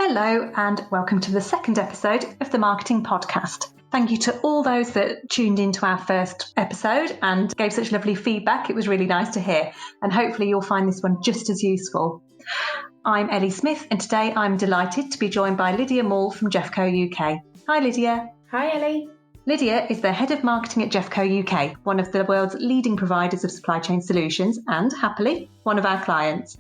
Hello and welcome to the second episode of the Marketing Podcast. Thank you to all those that tuned into our first episode and gave such lovely feedback. It was really nice to hear, and hopefully you'll find this one just as useful. I'm Ellie Smith, and today I'm delighted to be joined by Lydia Maule from GEFCO UK. Hi Lydia. Hi Ellie. Lydia is the Head of Marketing at GEFCO UK, one of the world's leading providers of supply chain solutions and, happily, one of our clients.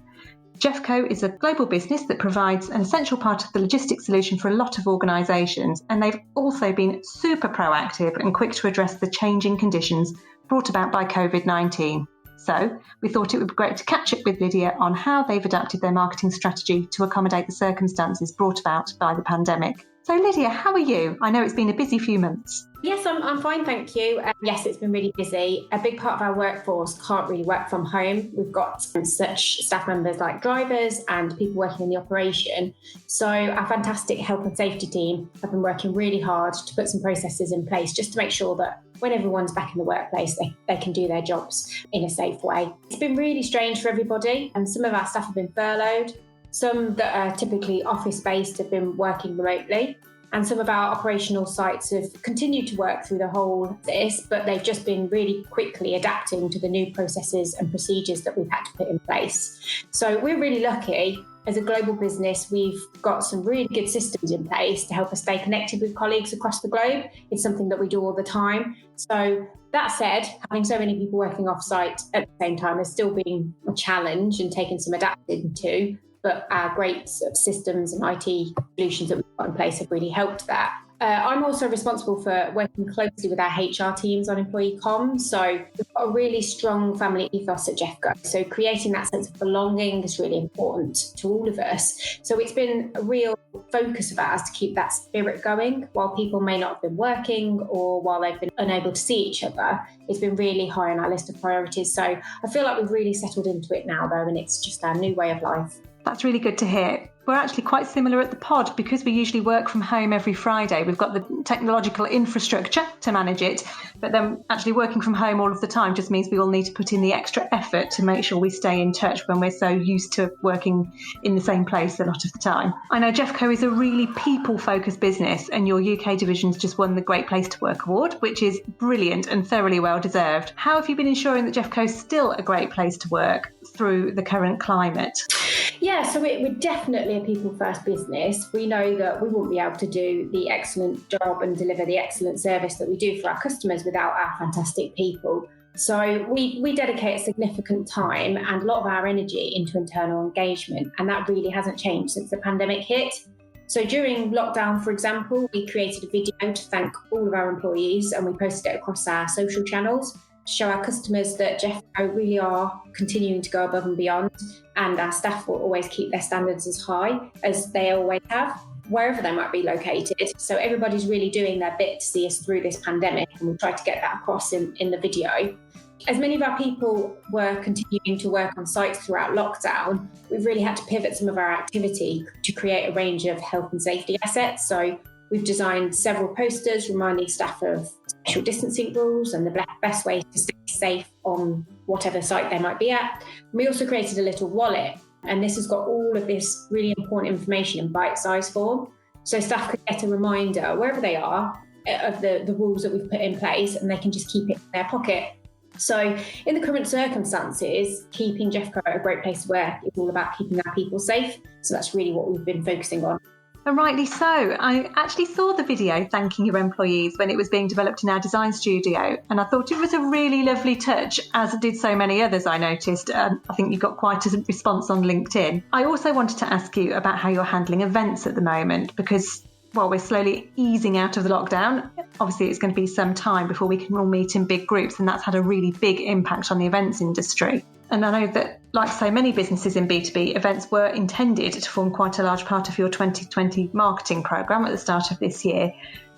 GEFCO is a global business that provides an essential part of the logistics solution for a lot of organisations, and they've also been super proactive and quick to address the changing conditions brought about by Covid-19. So we thought it would be great to catch up with Lydia on how they've adapted their marketing strategy to accommodate the circumstances brought about by the pandemic. So Lydia, how are you? I know it's been a busy few months. Yes, I'm fine, thank you. Yes, it's been really busy. A big part of our workforce can't really work from home. We've got such staff members like drivers and people working in the operation. So our fantastic health and safety team have been working really hard to put some processes in place just to make sure that when everyone's back in the workplace, they can do their jobs in a safe way. It's been really strange for everybody, and some of our staff have been furloughed. Some that are typically office-based have been working remotely, and some of our operational sites have continued to work through the whole of this, but they've just been really quickly adapting to the new processes and procedures that we've had to put in place. So we're really lucky. As a global business, we've got some really good systems in place to help us stay connected with colleagues across the globe. It's something that we do all the time. So that said, having so many people working off-site at the same time has still been a challenge and taken some adapting to. But our great systems and IT solutions that we've got in place have really helped that. I'm also responsible for working closely with our HR teams on employee comms. So we've got a really strong family ethos at GEFCO. So creating that sense of belonging is really important to all of us. So it's been a real focus of ours to keep that spirit going while people may not have been working or while they've been unable to see each other. It's been really high on our list of priorities. So I feel like we've really settled into it now, though, and it's just our new way of life. That's really good to hear. We're actually quite similar at the pod because we usually work from home every Friday. We've got the technological infrastructure to manage it, but then actually working from home all of the time just means we all need to put in the extra effort to make sure we stay in touch when we're so used to working in the same place a lot of the time. I know GEFCO is a really people-focused business, and your UK division's just won the Great Place to Work award, which is brilliant and thoroughly well deserved. How have you been ensuring that GEFCO is still a great place to work through the current climate? Yeah, so we're definitely a people-first business. We know that we wouldn't be able to do the excellent job and deliver the excellent service that we do for our customers without our fantastic people. So we dedicate a significant time and a lot of our energy into internal engagement, and that really hasn't changed since the pandemic hit. So during lockdown, for example, we created a video to thank all of our employees, and we posted it across our social channels to show our customers that GEFCO really are continuing to go above and beyond, and our staff will always keep their standards as high as they always have, wherever they might be located. So everybody's really doing their bit to see us through this pandemic, and we'll try to get that across in the video. As many of our people were continuing to work on sites throughout lockdown, we've really had to pivot some of our activity to create a range of health and safety assets. So we've designed several posters reminding staff of social distancing rules and the best way to stay safe on whatever site they might be at. We also created a little wallet, and this has got all of this really important information in bite-sized form. So staff could get a reminder wherever they are of the rules that we've put in place, and they can just keep it in their pocket. So in the current circumstances, keeping GEFCO a great place to work is all about keeping our people safe. So that's really what we've been focusing on. And rightly so. I actually saw the video thanking your employees when it was being developed in our design studio, and I thought it was a really lovely touch, as did so many others I noticed. I think you got quite a response on LinkedIn. I also wanted to ask you about how you're handling events at the moment, because while we're slowly easing out of the lockdown, obviously it's going to be some time before we can all meet in big groups, and that's had a really big impact on the events industry. And I know that, like so many businesses in B2B, events were intended to form quite a large part of your 2020 marketing programme at the start of this year.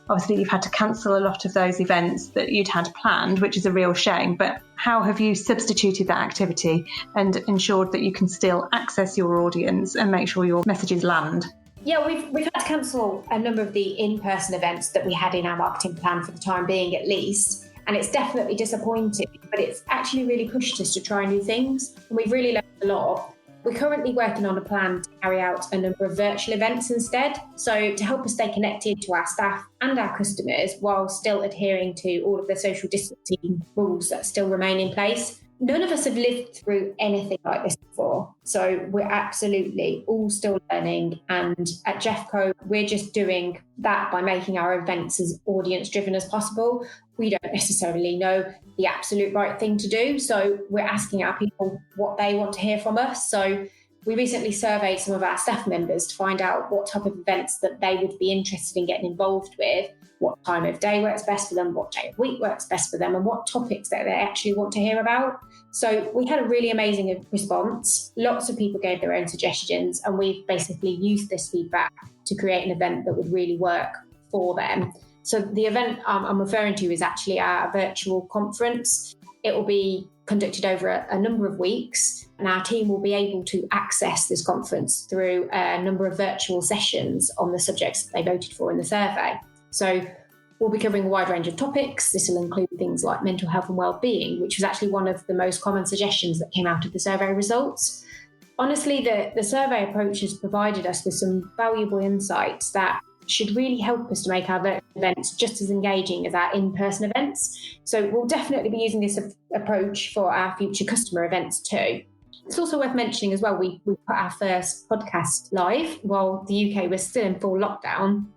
Obviously, you've had to cancel a lot of those events that you'd had planned, which is a real shame. But how have you substituted that activity and ensured that you can still access your audience and make sure your messages land? Yeah, we've had to cancel a number of the in-person events that we had in our marketing plan for the time being, at least. And it's definitely disappointing, but it's actually really pushed us to try new things. And we've really learned a lot. We're currently working on a plan to carry out a number of virtual events instead, so to help us stay connected to our staff and our customers while still adhering to all of the social distancing rules that still remain in place. None of us have lived through anything like this before, so we're absolutely all still learning, and at GEFCO we're just doing that by making our events as audience driven as possible. We don't necessarily know the absolute right thing to do, so we're asking our people what they want to hear from us. So we recently surveyed some of our staff members to find out what type of events that they would be interested in getting involved with, what time of day works best for them, what day of week works best for them, and what topics that they actually want to hear about. So we had a really amazing response. Lots of people gave their own suggestions, and we've basically used this feedback to create an event that would really work for them. So the event I'm referring to is actually our virtual conference. It will be conducted over a number of weeks, and our team will be able to access this conference through a number of virtual sessions on the subjects that they voted for in the survey. So we'll be covering a wide range of topics. This will include things like mental health and well-being, which was actually one of the most common suggestions that came out of the survey results. Honestly, the survey approach has provided us with some valuable insights that should really help us to make our virtual events just as engaging as our in-person events. So we'll definitely be using this approach for our future customer events too. It's also worth mentioning as well, we put our first podcast live while the UK was still in full lockdown,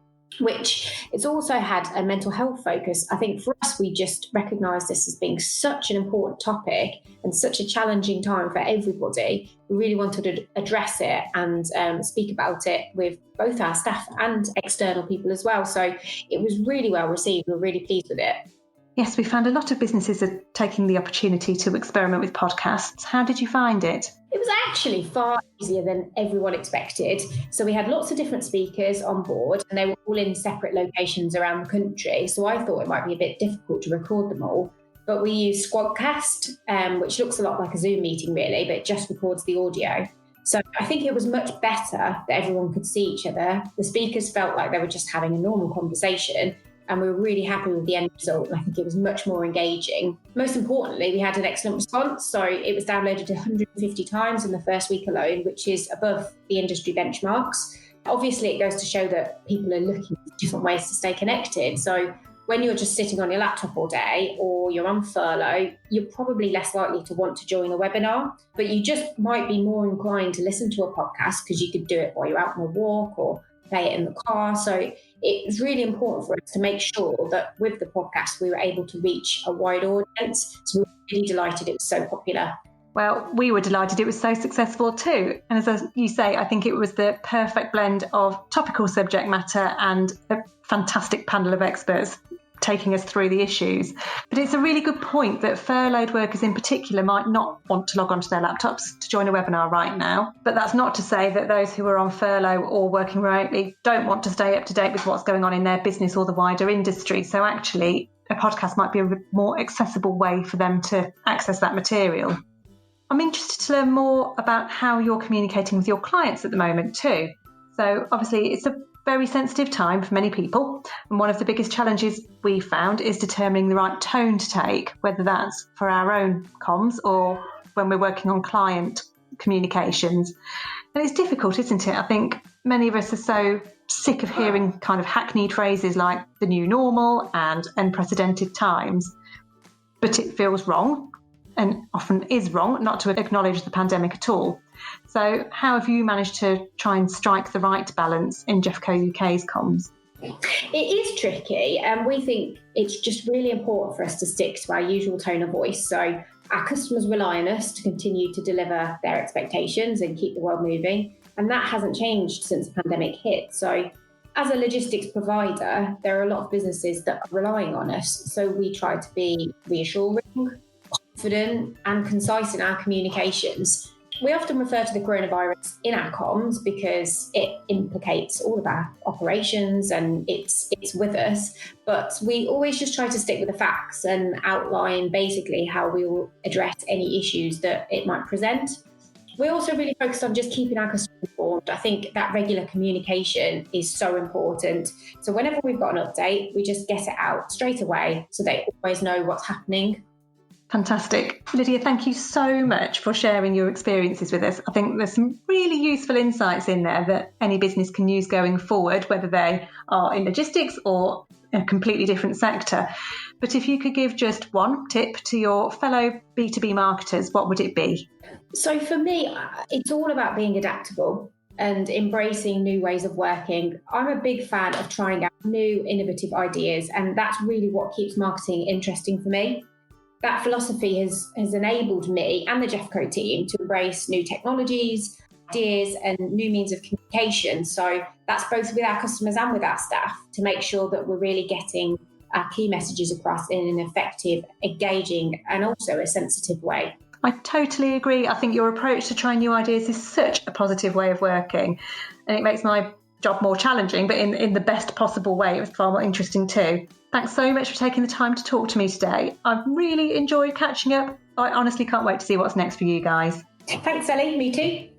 which it's also had a mental health focus. I think for us, we just recognise this as being such an important topic and such a challenging time for everybody. We really wanted to address it and speak about it with both our staff and external people as well. So it was really well received. We're really pleased with it. Yes, we found a lot of businesses are taking the opportunity to experiment with podcasts. How did you find it? It was actually far easier than everyone expected. So we had lots of different speakers on board, and they were all in separate locations around the country. So I thought it might be a bit difficult to record them all. But we used Squadcast, which looks a lot like a Zoom meeting really, but it just records the audio. So I think it was much better that everyone could see each other. The speakers felt like they were just having a normal conversation, and we were really happy with the end result. I think it was much more engaging. Most importantly, we had an excellent response. So it was downloaded 150 times in the first week alone, which is above the industry benchmarks. Obviously, it goes to show that people are looking for different ways to stay connected. So when you're just sitting on your laptop all day or you're on furlough, you're probably less likely to want to join a webinar, but you just might be more inclined to listen to a podcast because you could do it while you're out on a walk or play it in the car. So it's really important for us to make sure that with the podcast, we were able to reach a wide audience. So we were really delighted it was so popular. Well, we were delighted it was so successful too. And as you say, I think it was the perfect blend of topical subject matter and a fantastic panel of experts taking us through the issues. But it's a really good point that furloughed workers in particular might not want to log onto their laptops to join a webinar right now. But that's not to say that those who are on furlough or working remotely don't want to stay up to date with what's going on in their business or the wider industry. So actually, a podcast might be a more accessible way for them to access that material. I'm interested to learn more about how you're communicating with your clients at the moment too. So obviously it's a very sensitive time for many people, and one of the biggest challenges we found is determining the right tone to take, whether that's for our own comms or when we're working on client communications. And it's difficult, isn't it? I think many of us are so sick of hearing kind of hackneyed phrases like the new normal and unprecedented times, but it feels wrong and often is wrong not to acknowledge the pandemic at all. So how have you managed to try and strike the right balance in GEFCO UK's comms? It is tricky, and we think it's just really important for us to stick to our usual tone of voice. So our customers rely on us to continue to deliver their expectations and keep the world moving, and that hasn't changed since the pandemic hit. So as a logistics provider, there are a lot of businesses that are relying on us. So we try to be reassuring, confident and concise in our communications. We often refer to the coronavirus in our comms because it implicates all of our operations and it's with us. But we always just try to stick with the facts and outline basically how we will address any issues that it might present. We're also really focused on just keeping our customers informed. I think that regular communication is so important. So whenever we've got an update, we just get it out straight away so they always know what's happening. Fantastic. Lydia, thank you so much for sharing your experiences with us. I think there's some really useful insights in there that any business can use going forward, whether they are in logistics or a completely different sector. But if you could give just one tip to your fellow B2B marketers, what would it be? So for me, it's all about being adaptable and embracing new ways of working. I'm a big fan of trying out new innovative ideas, and that's really what keeps marketing interesting for me. That philosophy has enabled me and the GEFCO team to embrace new technologies, ideas and new means of communication. So that's both with our customers and with our staff to make sure that we're really getting our key messages across in an effective, engaging and also a sensitive way. I totally agree. I think your approach to trying new ideas is such a positive way of working, and it makes my job more challenging, but in the best possible way. It was far more interesting too. Thanks so much for taking the time to talk to me today. I've really enjoyed catching up. I honestly can't wait to see what's next for you guys. Thanks, Ellie. Me too.